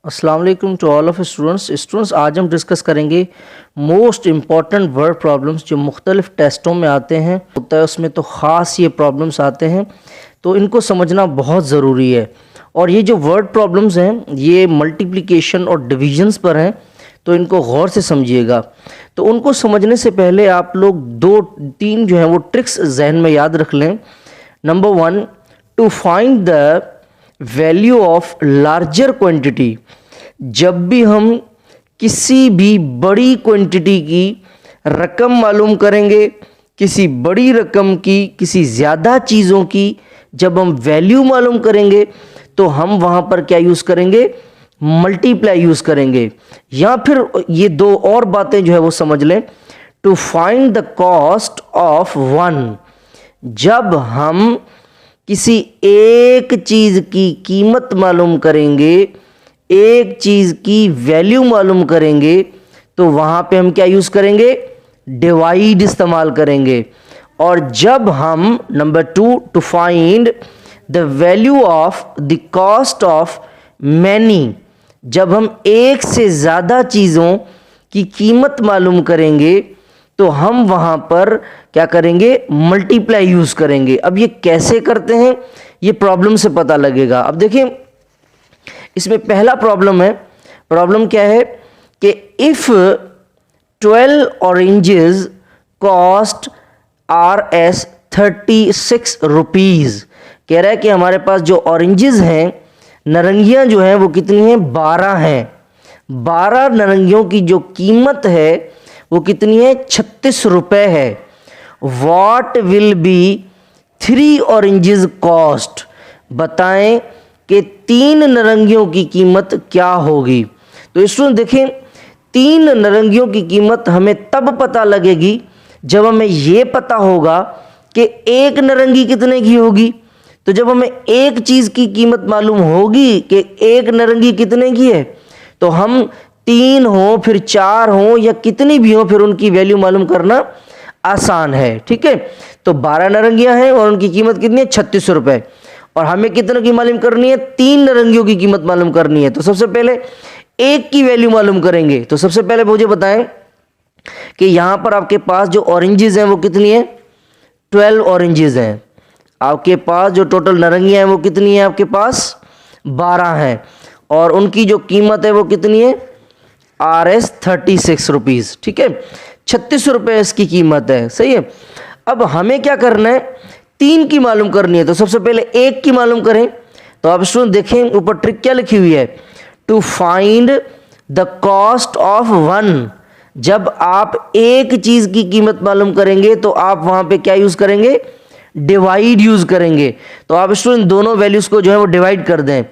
अस्सलाम वालेकुम to all of students आज हम डिस्कस करेंगे मोस्ट इम्पॉर्टेंट वर्ड प्रॉब्लम्स जो मुख्तलिफ टेस्टों में आते हैं होता है उसमें तो ख़ास ये प्रॉब्लम्स आते हैं, तो इनको समझना बहुत ज़रूरी है। और ये जो वर्ड प्रॉब्लम्स हैं ये मल्टीप्लिकेशन और डिविजन्स पर हैं, तो इनको गौर से समझिएगा। तो उनको समझने से पहले आप लोग दो तीन जो हैं वो ट्रिक्स जहन में याद रख लें। Number 1, to find the value of larger quantity. जब भी हम किसी भी बड़ी क्वांटिटी की रकम मालूम करेंगे, किसी बड़ी रकम की, किसी ज़्यादा चीज़ों की जब हम वैल्यू मालूम करेंगे तो हम वहाँ पर क्या यूज़ करेंगे, मल्टीप्लाई यूज़ करेंगे। या फिर ये दो और बातें जो है वो समझ लें। To find the cost of one, जब हम किसी एक चीज़ की कीमत मालूम करेंगे, एक चीज़ की वैल्यू मालूम करेंगे, तो वहाँ पे हम क्या यूज़ करेंगे, डिवाइड इस्तेमाल करेंगे। और जब हम number 2, to find the value of the cost of many, जब हम एक से ज़्यादा चीज़ों की कीमत मालूम करेंगे तो हम वहाँ पर क्या करेंगे, मल्टीप्लाई यूज़ करेंगे। अब ये कैसे करते हैं ये प्रॉब्लम से पता लगेगा। अब देखिए इसमें पहला प्रॉब्लम है, प्रॉब्लम क्या है कि if 12 oranges cost Rs 36 rupees, कह रहा है कि हमारे पास जो ऑरेंजेस हैं, नारंगियाँ जो हैं वो कितनी हैं, 12 हैं। 12 नारंगियों की जो कीमत है वो कितनी है, 36 रुपये है। What will be 3 oranges cost, बताएं कि 3 नारंगियों की कीमत क्या होगी। तो इसमें देखें 3 नारंगियों की कीमत हमें तब पता लगेगी जब हमें ये पता होगा कि एक नारंगी कितने की होगी। तो जब हमें एक चीज़ की कीमत मालूम होगी कि एक नारंगी कितने की है, तो हम 3 हो फिर 4 हो या कितनी भी हो, फिर उनकी वैल्यू मालूम करना आसान है। ठीक है, तो 12 नारंगियां हैं और उनकी कीमत कितनी है, 36 रुपये। और हमें कितने की मालूम करनी है, 3 नारंगियों की कीमत मालूम करनी है। तो सबसे पहले एक की वैल्यू मालूम करेंगे। तो सबसे पहले मुझे बताएं कि यहां पर आपके पास जो ऑरेंजेस हैं वो कितनी है, 12 ऑरेंजेस हैं। आपके पास जो टोटल नारंगियां हैं वो कितनी है, आपके पास 12 हैं। और उनकी जो कीमत है वो कितनी है, Rs 36 रुपीज़। ठीक है, 36 रुपये इसकी कीमत है। सही है। अब हमें क्या करना है, 3 की मालूम करनी है। तो सबसे पहले एक की मालूम करें। तो आप स्टूडेंट देखें ऊपर ट्रिक क्या लिखी हुई है, to find the cost of one. जब आप एक चीज़ की कीमत मालूम करेंगे तो आप वहाँ पे क्या यूज़ करेंगे, डिवाइड यूज़ करेंगे। तो आप स्टूडेंट दोनों वैल्यूज़ को जो है वो डिवाइड कर दें।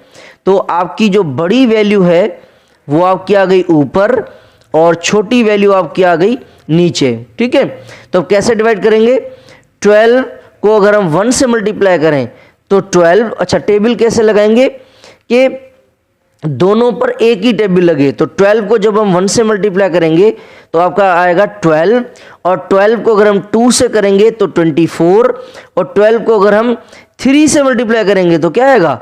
तो आपकी जो बड़ी वैल्यू है वो आपकी आ गई ऊपर और छोटी वैल्यू आपकी आ गई नीचे। ठीक है, तो कैसे डिवाइड करेंगे, 12 को अगर हम 1 से मल्टीप्लाई करें तो 12, अच्छा टेबल कैसे लगाएंगे कि दोनों पर एक ही टेबल लगे। तो 12 को जब हम 1 से मल्टीप्लाई करेंगे तो आपका आएगा 12, और 12 को अगर हम 2 से करेंगे तो 24, और 12 को अगर हम 3 से मल्टीप्लाई करेंगे तो क्या आएगा,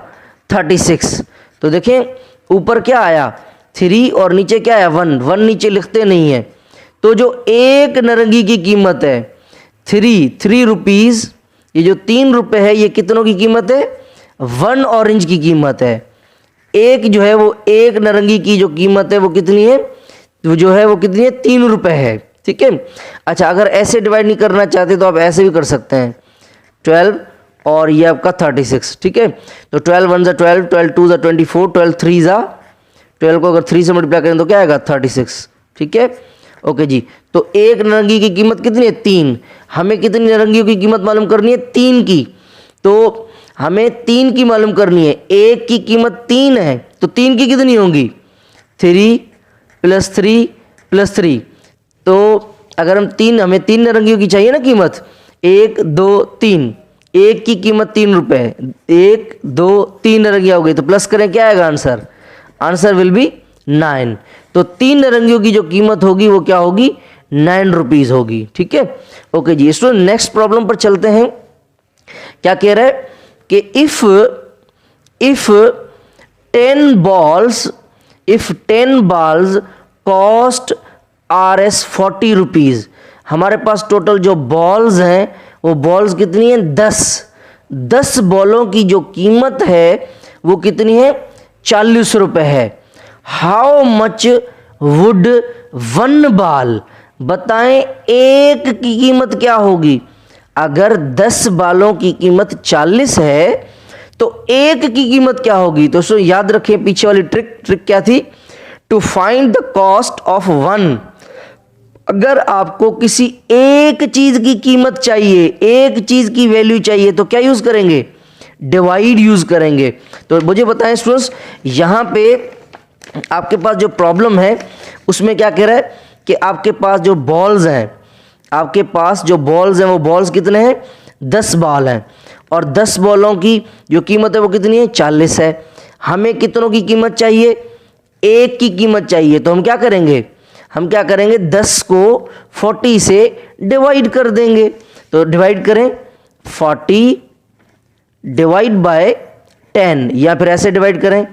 36। तो देखें ऊपर क्या आया, 3 और नीचे क्या आया, 1। 1 नीचे लिखते नहीं है। तो जो एक नारंगी की कीमत है 3 रुपीज़, ये जो 3 रुपये है ये कितनों की कीमत है, 1 ऑरेंज की कीमत है। एक जो है वो एक नारंगी की जो कीमत है वो कितनी है, वो जो है वो कितनी है, 3 रुपये है। ठीक है, अच्छा अगर ऐसे डिवाइड नहीं करना चाहते तो आप ऐसे भी कर सकते हैं, 12 और ये आपका 36। ठीक है, तो 12 1 ज़ा 12, 12 2 ज़ा 24, 12 3 ज़ा 12 को अगर 3 से मल्टीप्लाई करें तो क्या आएगा, 36। ठीक है, ओके जी। तो एक नारंगी की कीमत कितनी है, 3। हमें कितनी नारंगियों की कीमत मालूम करनी है, 3 की। तो हमें 3 की मालूम करनी है, एक की कीमत 3 है तो 3 की कितनी होंगी, 3 + 3 + 3। तो अगर हमें 3 नारंगियों की चाहिए ना कीमत, 1 2 3, एक की कीमत 3 रुपये है, 1 2 3 नारंगियाँ हो गई। तो प्लस करें क्या आएगा आंसर, आंसर विल बी 9। तो 3 नारंगियों की जो कीमत होगी वो क्या होगी, 9 रुपीज़ होगी। ठीक है, ओके जी। स्टूडेंट नेक्स्ट प्रॉब्लम पर चलते हैं। क्या कह रहा है कि if 10 balls if 10 balls cost Rs 40 rupees, हमारे पास टोटल जो बॉल्स हैं वो बॉल्स कितनी है 10 बॉलों की जो कीमत है वो कितनी है 40 रुपये है। हाउ मच वुड 1 बाल, बताएं एक की कीमत क्या होगी। अगर 10 बालों की कीमत 40 है तो एक की कीमत क्या होगी। तो सो याद रखें पीछे वाली ट्रिक क्या थी, to find the cost of 1। अगर आपको किसी एक चीज की कीमत चाहिए, एक चीज की वैल्यू चाहिए तो क्या यूज करेंगे, डिवाइड यूज करेंगे। तो मुझे बताएं स्टूडेंट्स, यहां पे आपके पास जो प्रॉब्लम है उसमें क्या कह रहा है कि आपके पास जो बॉल्स हैं, आपके पास जो बॉल्स हैं वो बॉल्स कितने हैं 10 बॉल हैं और 10 बॉलों की जो कीमत है वो कितनी है 40 है। हमें कितनों की कीमत चाहिए, एक की कीमत चाहिए। तो हम क्या करेंगे, 10 को 40 से डिवाइड कर देंगे। तो डिवाइड करें 40 डिवाइड बाय 10, या फिर ऐसे डिवाइड करें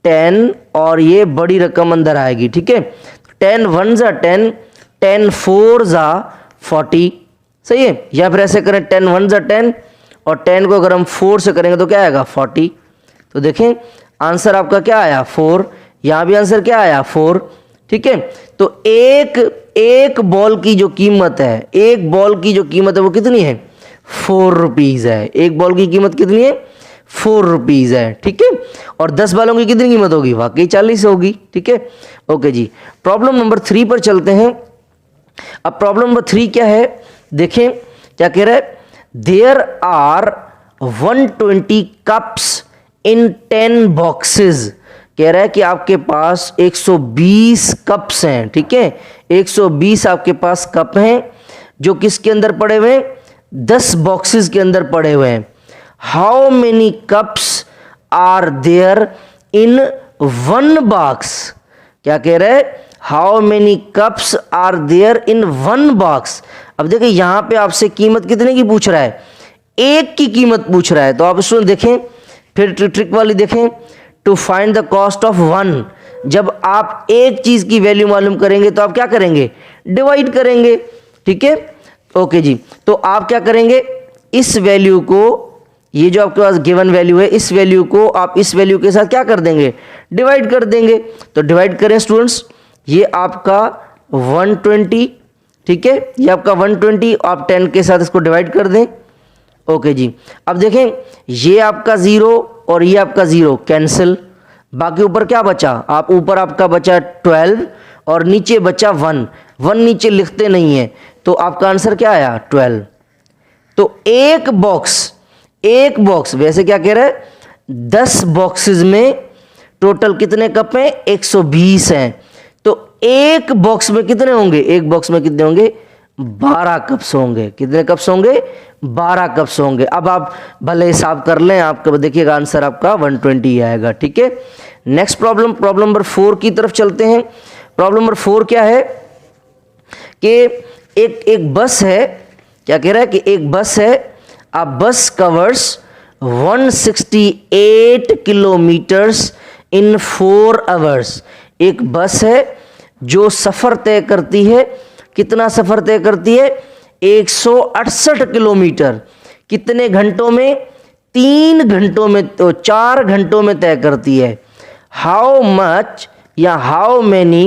10 और ये बड़ी रकम अंदर आएगी, ठीक है। 10 1 ज़ा 10, 10 4 ज़ा 40, सही है। या फिर ऐसे करें 10 1 ज़ा 10 और 10 को अगर हम 4 से करेंगे तो क्या आएगा 40। तो देखें आंसर आपका क्या आया 4, यहाँ भी आंसर क्या आया 4, ठीक है। तो एक बॉल की जो कीमत है, एक बॉल की जो कीमत है वो कितनी है 4 रुपीज़ है। एक बॉल की कीमत कितनी है 4 रुपीज़ है, ठीक है। और 10 बालों की कितनी कीमत होगी, वाकई 40 होगी, ठीक है। ओके जी, प्रॉब्लम नंबर 3 पर चलते हैं। अब प्रॉब्लम नंबर 3 क्या है, देखें क्या कह रहा है, there are 120 cups in 10 boxes. कह रहा है कि आपके पास 120 कप्स हैं, ठीक है। 120 आपके पास कप हैं जो किसके अंदर पड़े हुए हैं, 10 बॉक्सेस के अंदर पड़े हुए हैं। How many cups are there in 1 box. क्या कह रहा है, how many cups are there in 1 box. अब देखिए यहां पे आपसे कीमत कितने की पूछ रहा है, एक की कीमत पूछ रहा है। तो आप इसमें देखें, फिर ट्रिक वाली देखें, to find the cost of 1। जब आप एक चीज की वैल्यू मालूम करेंगे तो आप क्या करेंगे, डिवाइड करेंगे, ठीक है। ओके जी, तो आप क्या करेंगे, इस वैल्यू को, ये जो आपके पास गिवन वैल्यू है, इस वैल्यू को आप इस वैल्यू के साथ क्या कर देंगे, डिवाइड कर देंगे। तो डिवाइड करें स्टूडेंट्स, ये आपका 120, ठीक है, ये आपका 120, आप 10 के साथ इसको डिवाइड कर दें। ओके जी, अब देखें ये आपका 0 और ये आपका 0 कैंसिल, बाकी ऊपर क्या बचा, आप ऊपर आपका बचा 12 और नीचे बचा 1 नीचे लिखते नहीं है, तो आपका आंसर क्या आया 12। तो एक बॉक्स वैसे क्या कह रहा है, 10 बॉक्सेस में टोटल कितने कप हैं 120 हैं। तो एक बॉक्स में कितने होंगे, एक बॉक्स में कितने होंगे 12 कप्स होंगे। कितने कप्स होंगे 12 कप्स होंगे। अब आप भले हिसाब कर लें, आपका देखिएगा आंसर आपका 120 आएगा, ठीक है। नेक्स्ट प्रॉब्लम नंबर 4 की तरफ चलते हैं। प्रॉब्लम नंबर 4 क्या है कि एक बस है, क्या कह रहा है कि एक बस है, अ बस कवर्स 168 किलोमीटर्स इन 4 आवर्स। एक बस है जो सफ़र तय करती है, कितना सफ़र तय करती है 168 किलोमीटर। कितने घंटों में, 3 घंटों में, तो 4 घंटों में तय करती है। हाउ मच या how many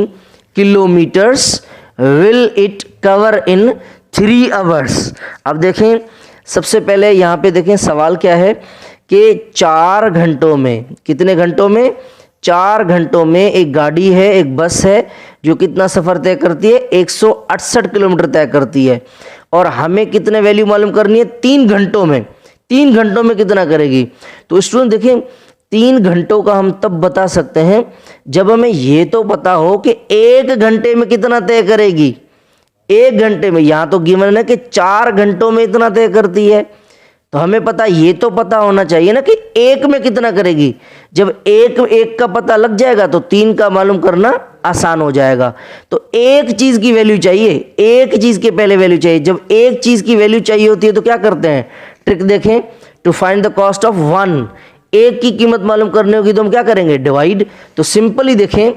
kilometres will it cover in 3 hours. अब देखें सबसे पहले यहाँ पे देखें सवाल क्या है कि 4 घंटों में, कितने घंटों में 4 घंटों में एक गाड़ी है, एक बस है जो कितना सफ़र तय करती है 168 किलोमीटर तय करती है। और हमें कितने वैल्यू मालूम करनी है 3 घंटों में, 3 घंटों में कितना करेगी। तो स्टूडेंट देखें 3 घंटों का हम तब बता सकते हैं जब हमें ये तो पता हो कि 1 घंटे में कितना तय करेगी। 1 घंटे में, यहाँ तो गिवन है कि 4 घंटों में इतना तय करती है, तो हमें पता, ये तो पता होना चाहिए ना कि 1 में कितना करेगी। जब एक का पता लग जाएगा तो 3 का मालूम करना आसान हो जाएगा। तो एक चीज़ की वैल्यू चाहिए, एक चीज़ के पहले वैल्यू चाहिए। जब एक चीज़ की वैल्यू चाहिए होती है तो क्या करते हैं, ट्रिक देखें, to find the cost of 1, एक की कीमत मालूम करनी होगी तो हम क्या करेंगे, डिवाइड। तो सिंपली देखें,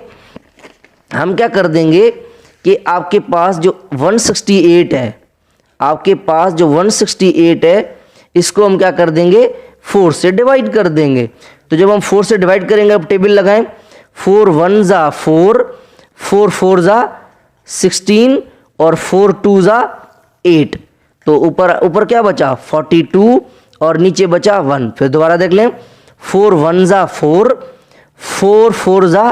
हम क्या कर देंगे कि आपके पास जो 168 है, आपके पास जो 168 है, इसको हम क्या कर देंगे, 4 से डिवाइड कर देंगे। तो जब हम 4 से डिवाइड करेंगे, अब टेबल लगाएं, 4 1 जा 4, 4 4 जा 16 और 4 2 जा 8। तो ऊपर क्या बचा, 42 और नीचे बचा 1। फिर दोबारा देख लें, 4 1 जा 4, 4 4 जा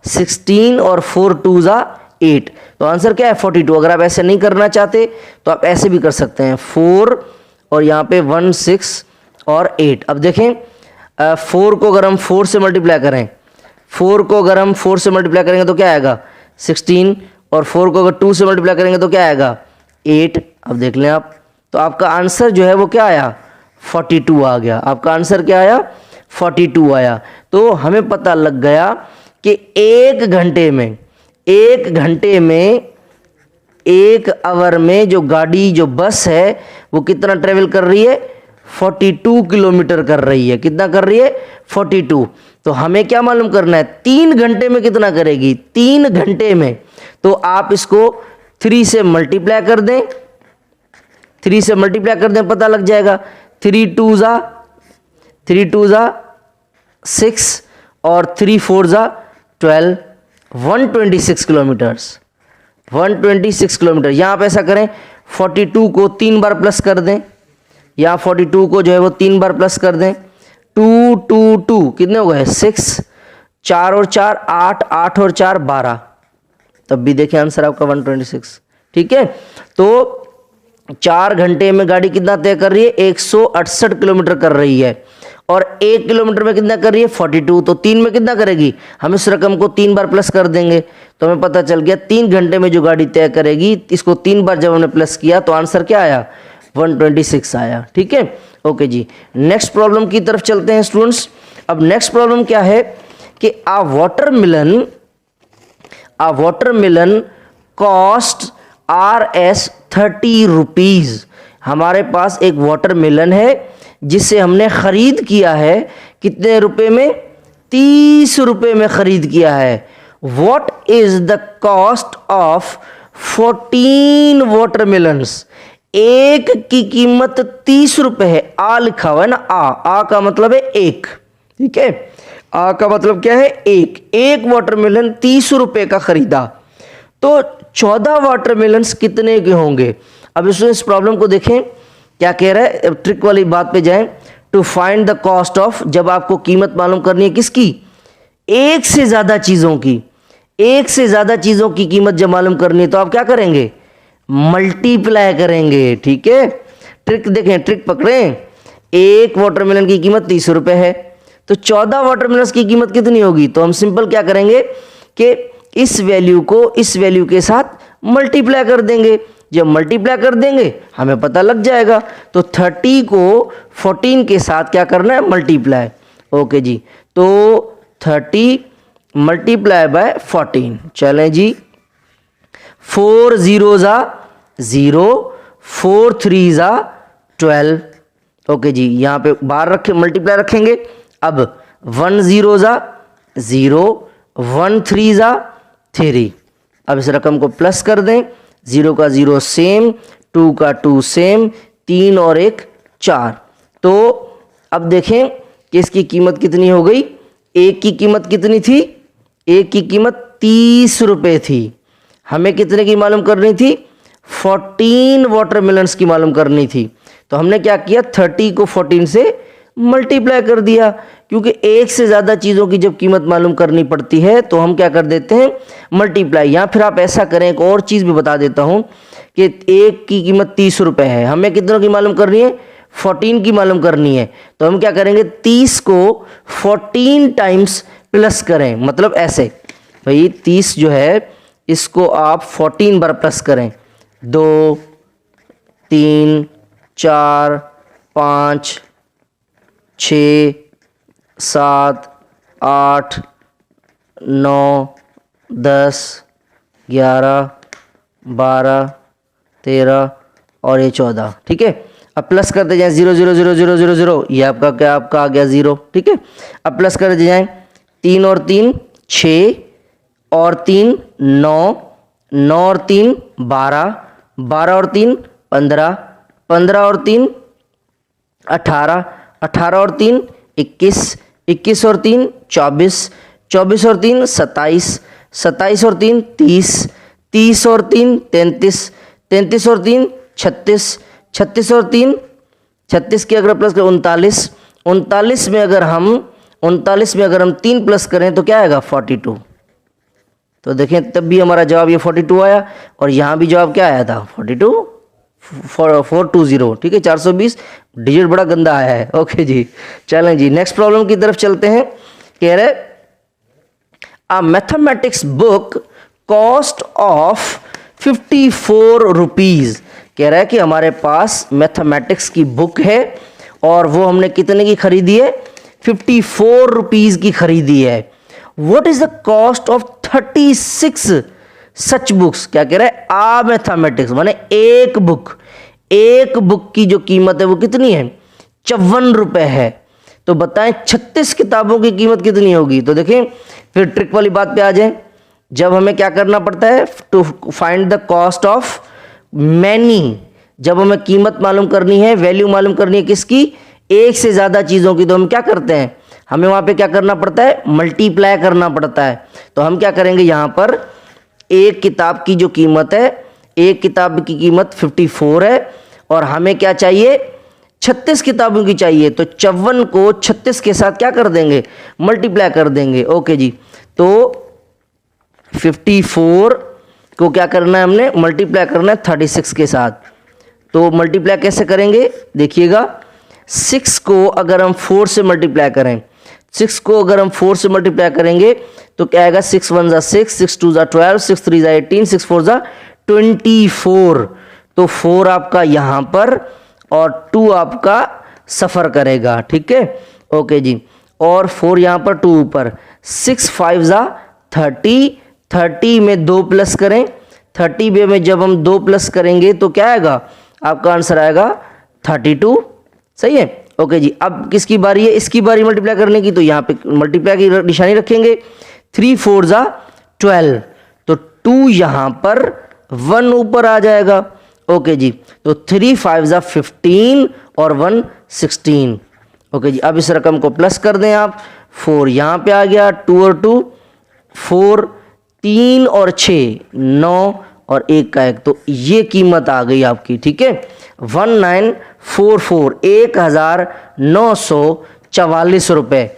16 और 4 2 जा 8। तो आंसर क्या है, 42। अगर आप ऐसे नहीं करना चाहते तो आप ऐसे भी कर सकते हैं, 4 और यहाँ पे 1 6 और 8। अब देखें, 4 को अगर हम 4 से मल्टीप्लाई करें, 4 को अगर हम 4 से मल्टीप्लाई करेंगे तो क्या आएगा, 16, और 4 को अगर 2 से मल्टीप्लाई करेंगे तो क्या आएगा, 8। अब देख लें आप, तो आपका आंसर जो है वो क्या आया, 42 आ गया। आपका आंसर क्या आया, 42 आया। तो हमें पता लग गया कि एक घंटे में, एक आवर में जो गाड़ी, जो बस है, वो कितना ट्रेवल कर रही है, 42 किलोमीटर कर रही है। कितना कर रही है, 42। तो हमें क्या मालूम करना है, 3 घंटे में कितना करेगी, 3 घंटे में। तो आप इसको 3 से मल्टीप्लाई कर दें, 3 से मल्टीप्लाई कर दें, पता लग जाएगा। 3 2 जा 6 और 3 4 जा 12, 126 किलोमीटर्स, 126 किलोमीटर। यहाँ आप ऐसा करें, 42 को 3 बार प्लस कर दें, यहाँ 42 को जो है वो 3 बार प्लस कर दें। 2 2 2 कितने हो गए, 6, 4 और 4 8, 8 और 4 12। तब भी देखें आंसर आपका 126। ठीक है, तो 4 घंटे में गाड़ी कितना तय कर रही है, 168 किलोमीटर कर रही है, और 1 किलोमीटर में कितना कर रही है, 42। तो 3 में कितना करेगी, हम इस रकम को 3 बार प्लस कर देंगे। तो हमें पता चल गया 3 घंटे में जो गाड़ी तय करेगी, इसको 3 बार जब हमने प्लस किया तो आंसर क्या आया, 126 आया। ठीक है, ओके जी। नेक्स्ट प्रॉब्लम की तरफ चलते हैं स्टूडेंट्स। अब नेक्स्ट प्रॉब्लम क्या है कि आ वाटरमेलन कॉस्ट Rs 30 रुपीज। हमारे पास एक वाटरमेलन है जिसे हमने खरीद किया है, कितने रुपए में, 30 रुपए में खरीद किया है। What is the cost of 14 watermelons. एक की कीमत 30 रुपए है। आ लिखा हुआ है ना, आ का मतलब है एक। ठीक है, आ का मतलब क्या है, एक वाटरमेलन 30 रुपए का खरीदा। तो 14 वाटरमेलन्स कितने के होंगे। अब इस प्रॉब्लम को देखें, क्या कह रहा है, ट्रिक वाली बात पे जाएं। To find the cost of, जब आपको कीमत मालूम करनी है किसकी, एक से ज्यादा चीजों की, एक से ज्यादा चीजों की कीमत जब मालूम करनी है तो आप क्या करेंगे, मल्टीप्लाई करेंगे। ठीक है, ट्रिक देखें, ट्रिक पकड़ें। एक वाटरमेलन की कीमत 30 रुपए है, तो 14 वाटरमेलन की कीमत कितनी होगी। तो हम सिंपल क्या करेंगे कि इस वैल्यू को इस वैल्यू के साथ मल्टीप्लाई कर देंगे। जब मल्टीप्लाई कर देंगे हमें पता लग जाएगा। तो 30 को 14 के साथ क्या करना है, मल्टीप्लाई। ओके जी, तो 30 मल्टीप्लाई बाय 14। चलें जी, 4 0 जा 0, 4 3 जा 12। ओके जी, यहाँ पे बार रखे, मल्टीप्लाई रखेंगे। अब 1 0 जा 0, 1 3 जा 3। अब इस रकम को प्लस कर दें, 0 का 0 सेम, 2 का 2 सेम, 3 और 1 4। तो अब देखें कि इसकी कीमत कितनी हो गई। एक की कीमत कितनी थी, एक की कीमत 30 रुपए थी। हमें कितने की मालूम करनी थी, 14 वाटरमेलन्स की मालूम करनी थी। तो हमने क्या किया, 30 को 14 से मल्टीप्लाई कर दिया, क्योंकि एक से ज़्यादा चीज़ों की जब कीमत मालूम करनी पड़ती है तो हम क्या कर देते हैं, मल्टीप्लाई। या फिर आप ऐसा करें, एक और चीज़ भी बता देता हूं कि एक की कीमत 30 रुपए है, हमें कितनों की मालूम करनी है, 14 की मालूम करनी है। तो हम क्या करेंगे, 30 को 14 टाइम्स प्लस करें। मतलब ऐसे भाई, 30 जो है इसको आप 14 बार प्लस करें। 2 3 4 5 6 7 8 9 10 11 12 13 और ये 14। ठीक है, अब प्लस करते जाएं 0 0 0 0 0 0, ये आपका क्या आपका आ गया 0। ठीक है, अब प्लस करते जाएं 3 और 3 6 और 3 9, 9 और 3 12, 12 और 3 15, 15 और 3 18, 18 और 3 21, 21 और 3 24, 24 और 3 27, 27 और 3 30, 30 और 3 33, 33 और 3 36, 36 और 3 36 की अगर प्लस करें 39, 39 में अगर हम 3 प्लस करें तो क्या आएगा 42। तो देखें तब भी हमारा जवाब ये 42 आया और यहाँ भी जवाब क्या आया था 42 420। ठीक है, 420 डिजिट बड़ा गंदा आया है। ओके जी, चलें जी नेक्स्ट प्रॉब्लम की तरफ चलते हैं। कह रहे अ mathematics book cost of 54 rupees. कह रहा है कि हमारे पास मैथमेटिक्स की बुक है और वो हमने कितने की खरीदी है 54 रुपीज़ की खरीदी है। What is the cost of 36 such books. क्या कह रहा है आ मैथमेटिक्स माने एक बुक की जो कीमत है वो कितनी है 54 रुपए है। तो बताएं 36 किताबों की कीमत कितनी होगी। तो देखें फिर ट्रिक वाली बात पे आ जाएं। जब हमें क्या करना पड़ता है to find the cost of many, जब हमें कीमत मालूम करनी है वैल्यू मालूम करनी है किसकी एक से ज़्यादा चीज़ों की, तो हम क्या करते हैं हमें वहाँ पे क्या करना पड़ता है मल्टीप्लाई करना पड़ता है। तो हम क्या करेंगे यहाँ पर एक किताब की जो कीमत है एक किताब की कीमत 54 है और हमें क्या चाहिए 36 किताबों की चाहिए। तो 54 को 36 के साथ क्या कर देंगे मल्टीप्लाई कर देंगे। ओके जी, तो 54 को क्या करना है हमने मल्टीप्लाई करना है 36 के साथ। तो मल्टीप्लाई कैसे करेंगे देखिएगा 6 को अगर हम 4 से मल्टीप्लाई करें 6 को अगर हम 4 से मल्टीप्लाई करेंगे तो क्या आएगा 6 1 ज़ा 6, 6 2 ज़ा 12, 6 3 ज़ा 18, 6 4 ज़ा 24। तो 4 आपका यहाँ पर और 2 आपका सफ़र करेगा। ठीक है, ओके जी, और 4 यहाँ पर 2 ऊपर 6 5 ज़ा 30, 30 में 2 प्लस करें 30 में जब हम 2 प्लस करेंगे तो क्या आएगा आपका आंसर आएगा 32। सही है, ओके जी। अब किसकी बारी है इसकी बारी मल्टीप्लाई करने की। तो यहाँ पे मल्टीप्लाई की निशानी रखेंगे 3 4 ज़ा 12, तो 2 यहाँ पर 1 ऊपर आ जाएगा। ओके जी, तो 3 5 ज़ा 15 और 1 16। ओके जी, अब इस रकम को प्लस कर दें आप 4 यहाँ पे आ गया 2 और 2 4, 3 और 6 9 और 1 का 1, तो ये कीमत आ गई आपकी। ठीक है 1944 1944 रुपए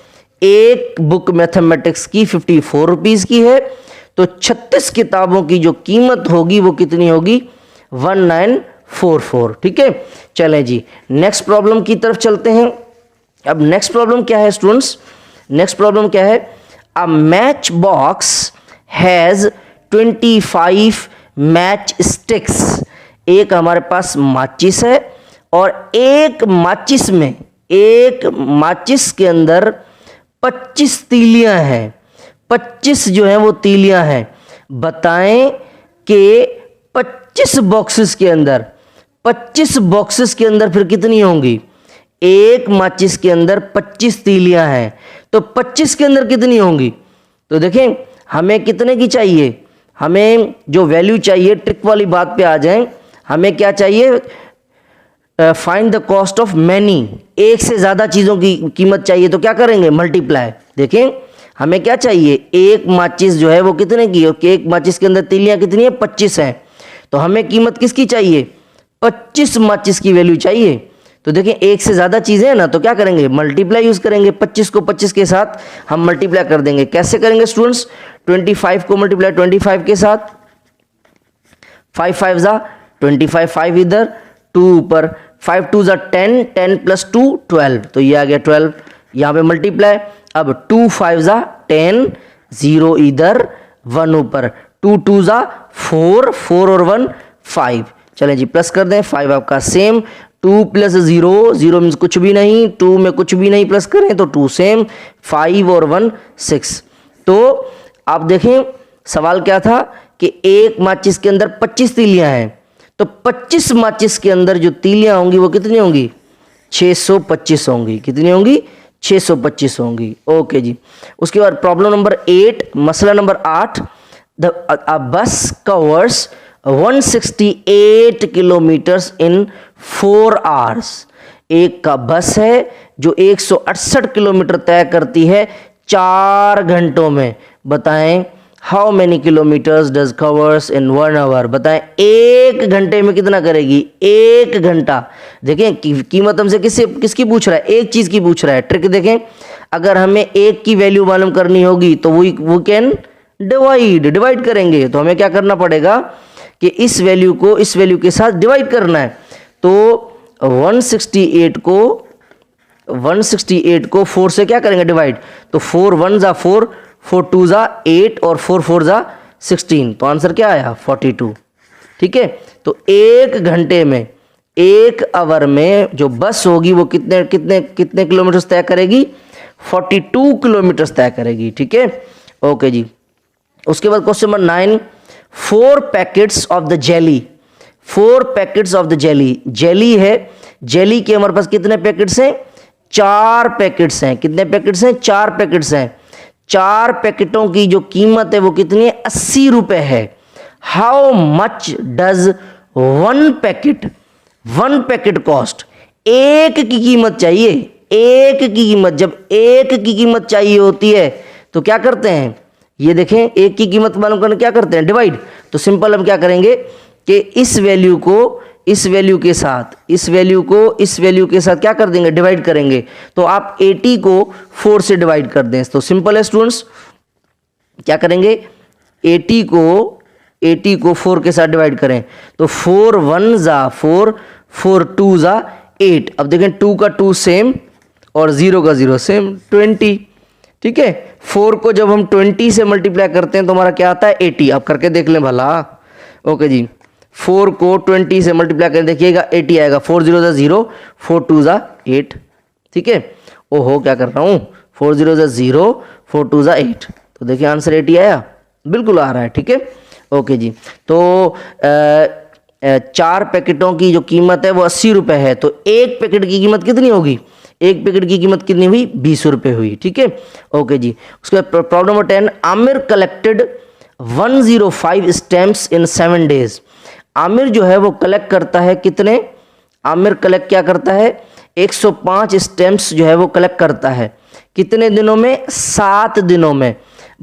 एक बुक मैथमेटिक्स की 54 रुपीज़ की है। तो 36 किताबों की जो कीमत होगी वो कितनी होगी 1944। ठीक है, चलें जी नेक्स्ट प्रॉब्लम की तरफ चलते हैं। अब नेक्स्ट प्रॉब्लम क्या है स्टूडेंट्स, नेक्स्ट प्रॉब्लम क्या है a match box has 25 match sticks. एक हमारे पास माचिस है और एक माचिस के अंदर 25 तीलियां हैं, 25 जो है वो तीलियां हैं। बताएं कि 25 बॉक्सेस के अंदर फिर कितनी होंगी। एक माचिस के अंदर 25 तीलियां हैं तो 25 के अंदर कितनी होंगी। तो देखें हमें कितने की चाहिए, हमें जो वैल्यू चाहिए ट्रिक वाली बात पे आ जाएं। हमें क्या चाहिए find the cost of many, एक से ज़्यादा चीज़ों की कीमत चाहिए। तो क्या करेंगे मल्टीप्लाई। देखें हमें क्या चाहिए एक माचिस जो है वो कितने की है, एक माचिस के अंदर तीलियां कितनी है 25 हैं। तो हमें कीमत किसकी चाहिए 25 माचिस की वैल्यू चाहिए। तो देखें एक से ज़्यादा चीज़ें हैं ना, तो क्या करेंगे मल्टीप्लाई यूज़ करेंगे। 25 को 25 के साथ हम मल्टीप्लाई कर देंगे। कैसे करेंगे स्टूडेंट्स 25 को मल्टीप्लाई 25 के साथ 5 5 ज़ा 25, 5 इधर 2 ऊपर 5 2 ज़ा 10, 10 प्लस 2 12, तो ये आ गया 12 यहाँ पे मल्टीप्लाई। अब 2 5 ज़ा 10, 0 इधर 1 ऊपर 2 2 ज़ा 4, 4 और 1 5। चलें जी प्लस कर दें 5 आपका सेम 2 प्लस 0, 0 मीन्स कुछ भी नहीं, 2 में कुछ भी नहीं प्लस करें तो 2 सेम 5 और 1 6। तो आप देखें सवाल क्या था कि एक माचिस के अंदर 25 तीलियां हैं। तो 25 माचिस के अंदर जो तीलियां होंगी वो कितनी होंगी? 625 होंगी। कितनी होंगी? 625 होंगी। ओके जी। उसके बाद प्रॉब्लम नंबर 8, मसला number 8, a bus covers 168 kilometres in 4 hours। एक का बस है जो 168 किलोमीटर तय करती है 4 घंटों में। बताएं how many kilometres does covers in 1 hour। बताएं एक घंटे में कितना करेगी? 1 घंटा। देखें कीमत हमसे किसकी पूछ रहा है? एक चीज की पूछ रहा है। ट्रिक देखें, अगर हमें एक की वैल्यू मालूम करनी होगी तो वो कैन डिवाइड करेंगे। तो हमें क्या करना पड़ेगा कि इस वैल्यू को इस वैल्यू के साथ डिवाइड करना है। तो 168 को 4 से क्या करेंगे? डिवाइड। तो 4 1 जा 4, 4 2 जा 8 और 4 4 जा 16। तो आंसर क्या आया? 42। ठीक है। तो एक घंटे में, 1 आवर में जो बस होगी वो कितने कितने कितने किलोमीटर तय करेगी? 42 किलोमीटर तय करेगी। ठीक है। ओके जी। उसके बाद question number 9, 4 packets of the jelly. 4 packets of the jelly. Jelly है, जेली के हमारे पास कितने पैकेट्स हैं? 4 पैकेट्स हैं। कितने पैकेट्स हैं? 4 पैकेट्स हैं। 4 पैकेटों की जो कीमत है वो कितनी है? 80 रुपए है। How much does 1 packet cost. एक की कीमत चाहिए, एक की कीमत। जब एक की कीमत चाहिए होती है तो क्या करते हैं? ये देखें, एक की कीमत मालूम करने क्या करते हैं? डिवाइड। तो सिंपल हम क्या करेंगे कि इस वैल्यू को इस वैल्यू के साथ, इस वैल्यू को इस वैल्यू के साथ क्या कर देंगे? डिवाइड करेंगे। तो आप 80 को 4 से डिवाइड कर दें। तो सिंपल है स्टूडेंट्स, क्या करेंगे? 80 को 4 के साथ डिवाइड करें। तो 4 1 जा 4, 4 2 जा 8। अब देखें 2 का 2 सेम और 0 का 0 सेम, 20। ठीक है। 4 को जब हम 20 से मल्टीप्लाई करते हैं तो हमारा क्या आता है? 80। अब करके देख लें भला। ओके जी। 4 को 20 से मल्टीप्लाई करें, देखिएगा 80 आएगा। 4 0 जा 0, 4 2 जा 8। ठीक है। ओहो क्या कर रहा हूँ? 4 0 जा 0, 4 2 जा 8। तो देखिए आंसर 80 आया, बिल्कुल आ रहा है। ठीक है। ओके जी। तो 4 पैकेटों की जो कीमत है वो 80 रुपए है। तो एक पैकेट की कीमत कितनी होगी? एक पैकेट की कीमत कितनी हुई? 20 रुपए हुई। ठीक है। ओके जी। उसके बाद problem number 10, Aamir collected 105 stamps in 7 days। Aamir जो है वो कलेक्ट करता है कितने? आमिर कलेक्ट क्या करता है? 105 स्टैम्प्स जो है वो कलेक्ट करता है। कितने दिनों में? 7 दिनों में।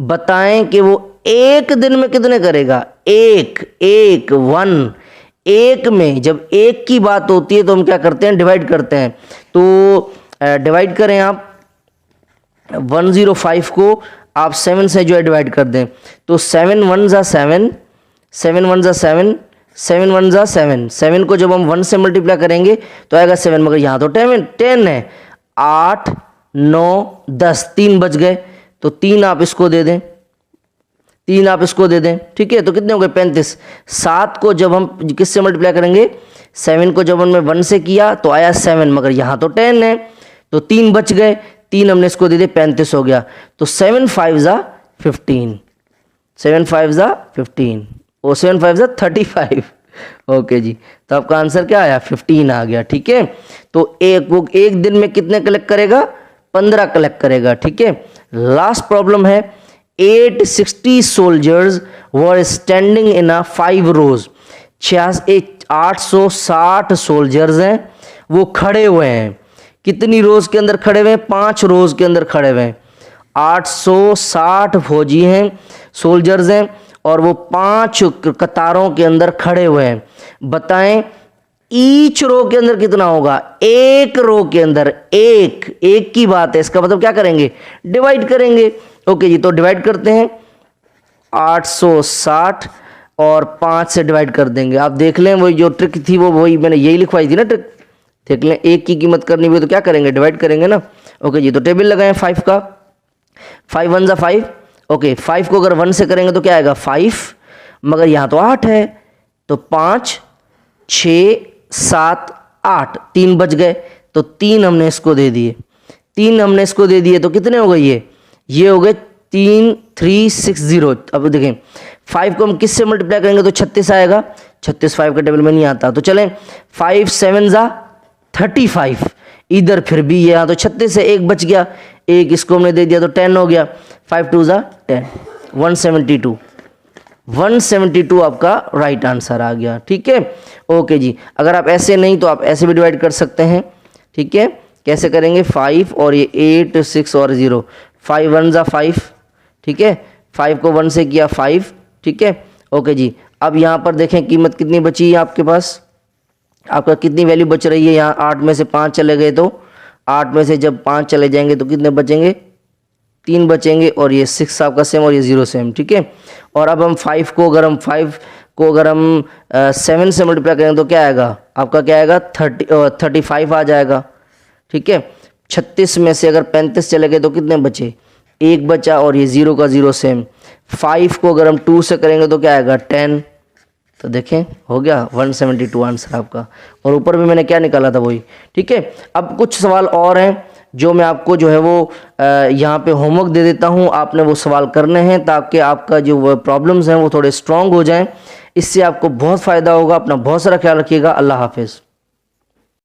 बताएं कि वो एक दिन में कितने करेगा? एक में जब एक की बात होती है तो हम क्या करते हैं? डिवाइड करते हैं। तो डिवाइड करें आप 105 को आप 7 से जो है डिवाइड कर दें। तो 7 1 जा 7, 7 1 जा 7, 7 1 जा 7। 7 को जब हम 1 से मल्टीप्लाई करेंगे तो आएगा 7, मगर यहाँ तो 10 है। 8 9 10, 3 बच गए। तो 3 आप इसको दे दें, 3 आप इसको दे दें। ठीक है। तो कितने हो गए? 35। 7 को जब हम किससे मल्टीप्लाई करेंगे? 7 को जब हमने 1 से किया तो आया 7, मगर यहाँ तो 10 है। तो 3 बच गए, 3 हमने इसको दे दिए, 35 हो गया। तो 7 5 जा 15, 7 5 जा 15 और 7 5 जा 35। ओके जी। तो आपका आंसर क्या आया? 15 आ गया। ठीक है। तो वो एक दिन में कितने कलेक्ट करेगा? 15 कलेक्ट करेगा। ठीक है। लास्ट प्रॉब्लम है, 860 soldiers were standing in a 5 rows। 860 soldiers हैं, वो खड़े हुए हैं। कितनी रोज के अंदर खड़े हुए हैं? 5 रोज के अंदर खड़े हुए हैं। 860 फौजी हैं, सोल्जर्स हैं, और वो 5 कतारों के अंदर खड़े हुए हैं। बताएं ईच रो के अंदर कितना होगा? एक रो के अंदर एक की बात है। इसका मतलब क्या करेंगे? डिवाइड करेंगे। ओके जी। तो डिवाइड करते हैं, 860 और 5 से डिवाइड कर देंगे। आप देख लें, वही जो ट्रिक थी वो वही मैंने यही लिखवाई थी ना ट्रिक। देख लें, एक की कीमत करनी हुई तो क्या करेंगे? डिवाइड करेंगे ना। ओके जी। तो टेबल लगाएं 5 का। 5 1 जा 5। ओके। 5 को अगर 1 से करेंगे तो क्या आएगा? 5, मगर यहाँ तो 8 है। तो 5 6 7 8, 3 बच गए। तो 3 हमने इसको दे दिए, 3 हमने इसको दे दिए। तो कितने हो गए? ये हो गए 3 3 6 0। अब देखें 5 को हम किससे मल्टीप्लाई करेंगे तो 36 आएगा। 36 5 के टेबल में नहीं आता। तो चलें 5 7 ज़ा 35, इधर फिर भी यहाँ तो 36 से एक बच गया, एक इसको हमने दे दिया तो 10 हो गया, 5 2 ज़ा 10, 172, 172 आपका राइट आंसर आ गया। ठीक है, ओके जी। अगर आप ऐसे नहीं तो आप ऐसे भी डिवाइड कर सकते हैं। ठीक है, कैसे करेंगे, 5 और ये 8 6 और 0, 5 1 ज़ा 5, ठीक है, 5 को 1 से किया 5, ठीक है, ओके जी। अब यहाँ पर देखें कीमत कितनी बची है आपके पास, आपका कितनी वैल्यू बच रही है, यहाँ 8 में से 5 चले गए तो 8 में से जब 5 चले जाएंगे तो कितने बचेंगे, 3 बचेंगे, और ये 6 आपका सेम और ये 0 सेम। ठीक है, और अब हम 5 को अगर हम 7 से मल्टीप्लाई करेंगे तो क्या आएगा आपका, क्या आएगा 35 आ जाएगा। ठीक है, 36 में से अगर 35 चले गए तो कितने बचे, एक बचा, और ये 0 का 0 सेम। 5 को अगर हम 2 से करेंगे तो क्या आएगा 10, तो देखें हो गया 172 आंसर आपका, और ऊपर भी मैंने क्या निकाला था वही। ठीक है, अब कुछ सवाल और हैं जो मैं आपको जो है वो यहाँ पे होमवर्क दे देता हूँ, आपने वो सवाल करने हैं ताकि आपका जो प्रॉब्लम्स हैं वो थोड़े स्ट्रॉन्ग हो जाएं। इससे आपको बहुत फ़ायदा होगा। अपना बहुत सारा ख्याल रखिएगा। अल्लाह हाफिज़।